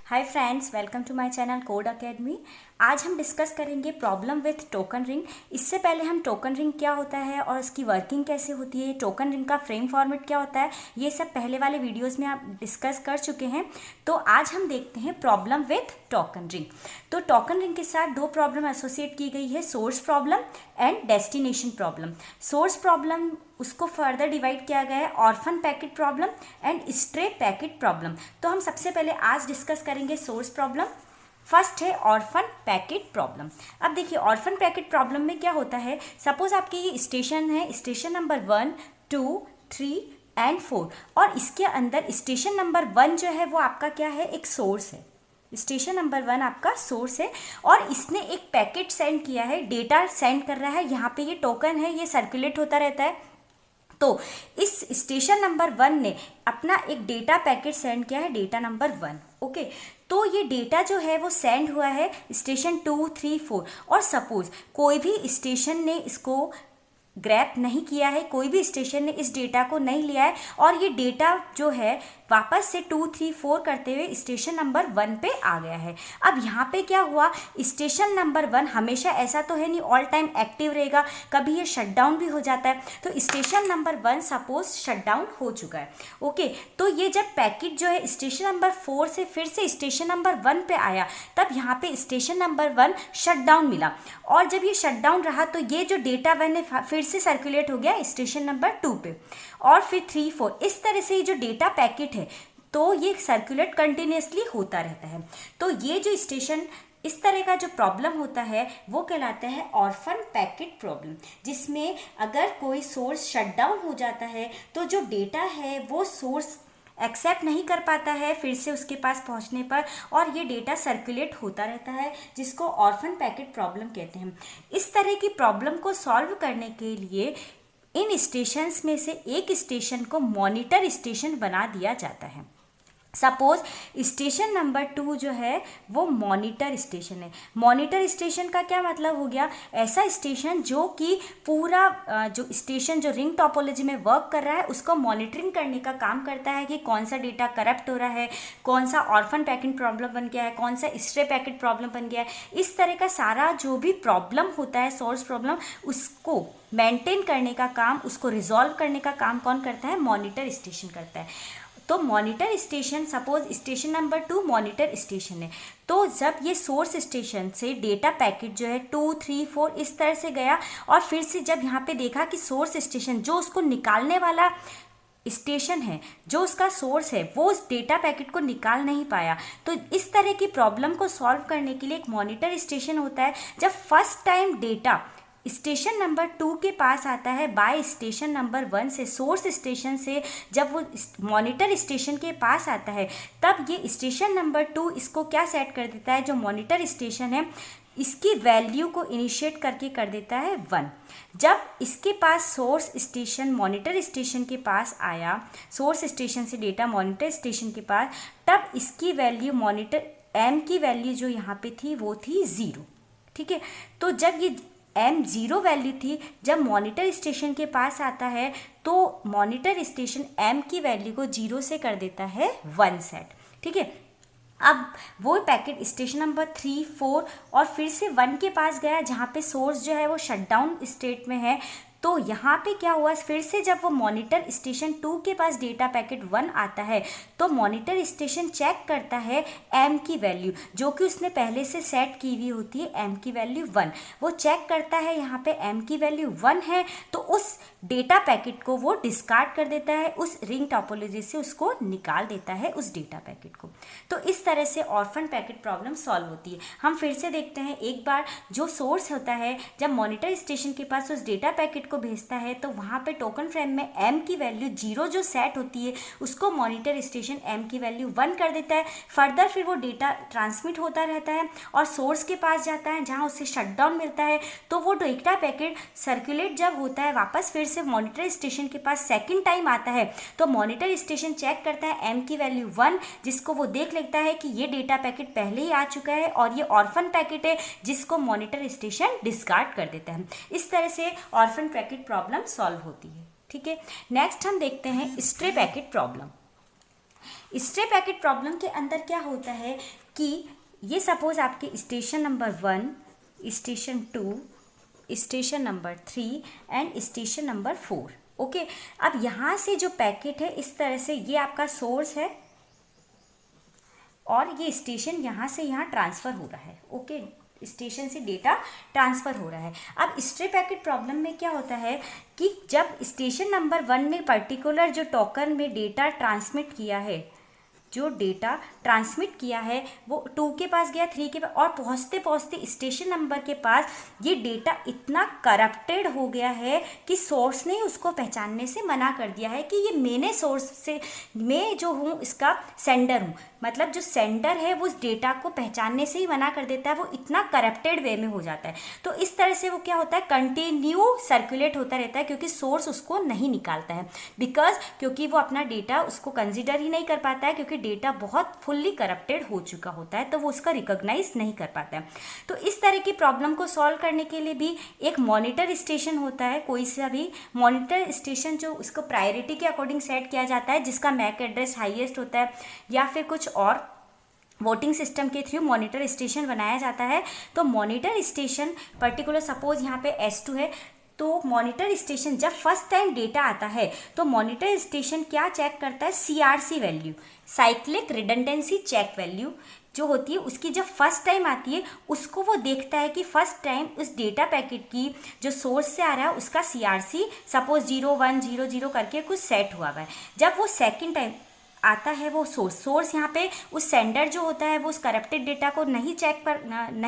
Hi friends, welcome to my channel code academy. आज हम discuss करेंगे प्रॉब्लम विथ टोकन रिंग। इससे पहले हम टोकन रिंग क्या होता है और उसकी वर्किंग कैसे होती है, टोकन रिंग का फ्रेम फॉर्मेट क्या होता है, ये सब पहले वाले वीडियोस में आप डिस्कस कर चुके हैं। तो आज हम देखते हैं प्रॉब्लम विथ टोकन रिंग। तो टोकन रिंग के साथ दो प्रॉब्लम एसोसिएट की गई है, source problem and destination problem. Source problem उसको फर्दर डिवाइड किया गया है orphan packet problem and stray packet problem. तो हम सबसे पहले आज डिस्कस करेंगे सोर्स प्रॉब्लम। फर्स्ट है ऑर्फन पैकेट प्रॉब्लम। अब देखिए ऑर्फन पैकेट प्रॉब्लम में क्या होता है, सपोज आपके ये स्टेशन है, स्टेशन नंबर 1, 2, 3 एंड 4 और इसके अंदर स्टेशन नंबर 1 जो है वो आपका क्या है, एक सोर्स है। स्टेशन नंबर 1 आपका सोर्स है और इसने एक पैकेट सेंड किया है, डेटा सेंड कर रहा है। यहाँ पे ये टोकन है, ये सर्कुलेट होता रहता है। तो इस स्टेशन नंबर 1 ने अपना एक डेटा पैकेट सेंड किया है, डेटा नंबर 1। ओके, तो ये डेटा जो है वो सेंड हुआ है स्टेशन 2, 3, 4 और सपोज कोई भी स्टेशन ने इसको ग्रैब नहीं किया है, कोई भी स्टेशन ने इस डेटा को नहीं लिया है और ये डेटा जो है वापस से 2, 3, 4 करते हुए स्टेशन नंबर 1 पे आ गया है। अब यहाँ पे क्या हुआ, स्टेशन नंबर 1 हमेशा ऐसा तो है नहीं ऑल टाइम एक्टिव रहेगा, कभी ये शट डाउन भी हो जाता है। तो station number 1 suppose shut down हो चुका है। ओके, तो ये जब पैकेट जो है स्टेशन नंबर 4 से फिर से स्टेशन नंबर 1 पे आया, तब यहाँ पे स्टेशन नंबर 1 शट डाउन मिला और जब ये शट डाउन रहा तो ये जो डेटा 1 है फिर से सर्कुलेट हो गया स्टेशन नंबर 2 पे और फिर 3, 4। इस तरह से ये जो डेटा पैकेट है तो ये सर्कुलेट कंटिन्यूसली होता रहता है। तो ये जो स्टेशन इस तरह का जो प्रॉब्लम होता है वो कहलाता है ऑर्फन पैकेट प्रॉब्लम, जिसमें अगर कोई सोर्स शट डाउन हो जाता है तो जो डेटा है वो सोर्स एक्सेप्ट नहीं कर पाता है फिर से उसके पास पहुंचने पर और ये डेटा सर्कुलेट होता रहता है, जिसको ऑर्फन पैकेट प्रॉब्लम कहते हैं। इस तरह की प्रॉब्लम को सॉल्व करने के लिए इन स्टेशंस में से एक स्टेशन को मॉनिटर स्टेशन बना दिया जाता है। सपोज स्टेशन नंबर 2 जो है वो मॉनिटर स्टेशन है। मॉनिटर स्टेशन का क्या मतलब हो गया, ऐसा स्टेशन जो कि पूरा जो स्टेशन जो रिंग टोपोलॉजी में वर्क कर रहा है उसको मॉनिटरिंग करने का काम करता है कि कौन सा डेटा करप्ट हो रहा है, कौन सा ऑर्फन पैकेट प्रॉब्लम बन गया है, कौन सा स्ट्रे पैकेट प्रॉब्लम बन गया है। इस तरह का सारा जो भी प्रॉब्लम होता है सोर्स प्रॉब्लम, उसको मेंटेन करने का काम, उसको रिजॉल्व करने का काम कौन करता है, मॉनिटर स्टेशन करता है। तो monitor station, suppose station number 2 monitor station है, तो जब ये सोर्स स्टेशन से डेटा पैकेट जो है 2, 3, 4 इस तरह से गया और फिर से जब यहाँ पे देखा कि सोर्स स्टेशन जो उसको निकालने वाला स्टेशन है, जो उसका सोर्स है, वो उस डेटा पैकेट को निकाल नहीं पाया। तो इस तरह की प्रॉब्लम को सॉल्व करने के लिए एक मॉनिटर स्टेशन होता है। जब first time data station number 2 के पास आता है बाय स्टेशन नंबर 1 से, सोर्स स्टेशन से जब वो मॉनिटर स्टेशन के पास आता है, तब ये स्टेशन नंबर 2 इसको क्या सेट कर देता है, जो मॉनिटर स्टेशन है इसकी वैल्यू को इनिशिएट करके कर देता है 1। जब इसके पास सोर्स स्टेशन मॉनिटर स्टेशन के पास आया, सोर्स स्टेशन से डेटा मॉनिटर स्टेशन के पास, तब इसकी वैल्यू मॉनिटर m की वैल्यू जो यहाँ पे थी वो थी 0। ठीक है, तो जब ये m 0 वैल्यू थी, जब मॉनिटर स्टेशन के पास आता है तो मॉनिटर स्टेशन m की वैल्यू को 0 से कर देता है 1 सेट। ठीक है, अब वो पैकेट स्टेशन नंबर 3, 4 और फिर से 1 के पास गया जहाँ पे सोर्स जो है वो शटडाउन स्टेट में है। तो यहाँ पे क्या हुआ, फिर से जब वो मॉनिटर स्टेशन 2 के पास डेटा पैकेट 1 आता है तो मॉनिटर स्टेशन चेक करता है m की वैल्यू जो कि उसने पहले से सेट की हुई होती है, m की वैल्यू 1। वो चेक करता है यहाँ पे m की वैल्यू 1 है तो उस डेटा पैकेट को वो डिस्कार्ड कर देता है, उस रिंग टोपोलॉजी से उसको निकाल देता है उस डेटा पैकेट को। तो इस तरह से ऑर्फन पैकेट प्रॉब्लम सॉल्व होती है। हम फिर से देखते हैं एक बार, जो सोर्स होता है जब मॉनिटर स्टेशन के पास उस डेटा पैकेट को भेजता है तो वहाँ पे टोकन फ्रेम में m की वैल्यू 0 जो सेट होती है उसको मॉनिटर स्टेशन m की वैल्यू 1 कर देता है। फर्दर फिर वो डेटा ट्रांसमिट होता रहता है और सोर्स के पास जाता है जहाँ उसे शटडाउन मिलता है। तो वो डेटा पैकेट सर्कुलेट जब होता है वापस फिर से मॉनिटर स्टेशन के पास सेकेंड टाइम आता है तो मॉनिटर स्टेशन चेक करता है m की वैल्यू 1, जिसको वो देख लेता है कि ये डेटा पैकेट पहले ही आ चुका है और ये ऑर्फन पैकेट है, जिसको मॉनिटर स्टेशन डिस्कार्ड कर देता है। इस तरह से ऑर्फन पैकेट प्रॉब्लम सॉल्व होती है। ठीक है, नेक्स्ट हम देखते हैं stray packet problem. Stray packet problem के अंदर क्या होता है कि ये सपोज आपके station number 1, station 2, station number 3 and station number 4। Okay, अब यहाँ से जो पैकेट है इस तरह से, ये आपका सोर्स है और ये स्टेशन यहाँ से यहाँ ट्रांसफ़र हो रहा है। ओके, स्टेशन से डेटा ट्रांसफ़र हो रहा है। अब स्ट्रे पैकेट प्रॉब्लम में क्या होता है कि जब स्टेशन नंबर 1 में पर्टिकुलर जो टोकन में डेटा ट्रांसमिट किया है, जो डेटा ट्रांसमिट किया है वो 2 के पास गया, 3 के पास, और पहुँचते पहुँचते स्टेशन नंबर के पास ये डेटा इतना करप्टेड हो गया है कि सोर्स ने उसको पहचानने से मना कर दिया है कि ये मैंने सोर्स से, मैं जो हूँ इसका सेंडर हूँ। मतलब जो सेंडर है वो उस डेटा को पहचानने से ही मना कर देता है, वो इतना करप्टेड वे में हो जाता है। तो इस तरह से वो क्या होता है, कंटिन्यू सर्कुलेट होता रहता है, क्योंकि सोर्स उसको नहीं निकालता है, क्योंकि वो अपना डेटा उसको कंसिडर ही नहीं कर पाता है, क्योंकि डेटा बहुत फुल्ली करप्टेड हो चुका होता है, तो वो उसका रिकॉग्नाइज नहीं कर पाता है। तो इस तरह की प्रॉब्लम को सॉल्व करने के लिए भी एक मॉनिटर स्टेशन होता है, कोई सा भी मॉनिटर स्टेशन जो उसको प्रायोरिटी के अकॉर्डिंग सेट किया जाता है, जिसका मैक एड्रेस हाईएस्ट होता है, या फिर कुछ और वोटिंग सिस्टम के थ्रू मॉनिटर स्टेशन बनाया जाता है। तो मॉनिटर स्टेशन पर्टिकुलर, सपोज यहाँ पे S2 है, तो मॉनिटर स्टेशन जब फर्स्ट टाइम डेटा आता है तो मॉनिटर स्टेशन क्या चेक करता है, CRC value, cyclic redundancy check value जो होती है उसकी जब फर्स्ट टाइम आती है, उसको वो देखता है कि फर्स्ट टाइम उस डेटा पैकेट की जो सोर्स से आ रहा है उसका CRC सपोज 0100 करके कुछ सेट हुआ है। जब वो सेकंड टाइम आता है वो सोर्स यहाँ पे उस सेंडर जो होता है वो उस करप्टेड डेटा को नहीं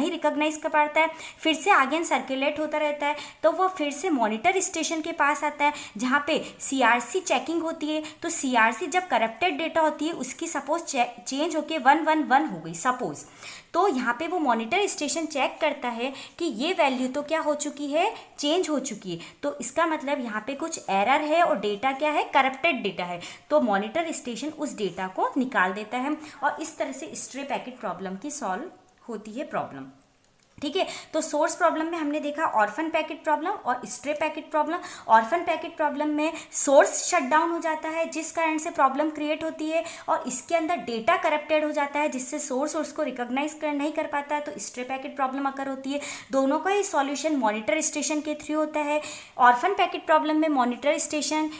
रिकॉग्नाइज कर पाता है, फिर से आगे सर्कुलेट होता रहता है, तो वो फिर से मॉनिटर स्टेशन के पास आता है जहाँ पे CRC चेकिंग होती है। तो CRC जब करप्टेड डेटा होती है उसकी सपोज चेंज होके 111 हो गई सपोज, तो यहाँ पे वो मॉनिटर स्टेशन चेक करता है कि ये वैल्यू तो क्या हो चुकी है, चेंज हो चुकी है, तो इसका मतलब यहाँ पे कुछ एरर है और डेटा क्या है, करप्टेड डेटा है। तो मॉनिटर स्टेशन उस डेटा को निकाल देता है और इस तरह से स्ट्रे पैकेट प्रॉब्लम की सॉल्व होती है प्रॉब्लम। ठीक है, तो सोर्स प्रॉब्लम में हमने देखा ऑर्फन पैकेट प्रॉब्लम और stray packet problem. Orphan packet problem में सोर्स शटडाउन हो जाता है जिस कारण से प्रॉब्लम क्रिएट होती है और इसके अंदर डेटा करप्टेड हो जाता है जिससे सोर्स उसको रिकॉग्नाइज नहीं कर पाता है, तो स्ट्रे पैकेट प्रॉब्लम अकर होती है। दोनों का ही सॉल्यूशन मॉनिटर स्टेशन के थ्रू होता है। ऑर्फन पैकेट प्रॉब्लम में मॉनिटर स्टेशन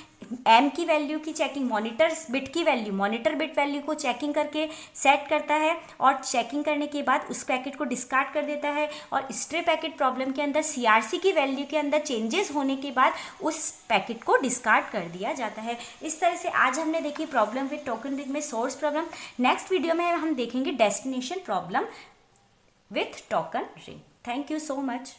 M की वैल्यू की चेकिंग, मॉनिटर बिट वैल्यू को चेकिंग करके सेट करता है और चेकिंग करने के बाद उस पैकेट को डिस्कार्ड कर देता है। और स्ट्रे पैकेट प्रॉब्लम के अंदर CRC की वैल्यू के अंदर चेंजेस होने के बाद उस पैकेट को डिस्कार्ड कर दिया जाता है। इस तरह से आज हमने देखी प्रॉब्लम विद टोकन रिंग में सोर्स प्रॉब्लम। नेक्स्ट वीडियो में हम देखेंगे destination problem with token ring. Thank you so much.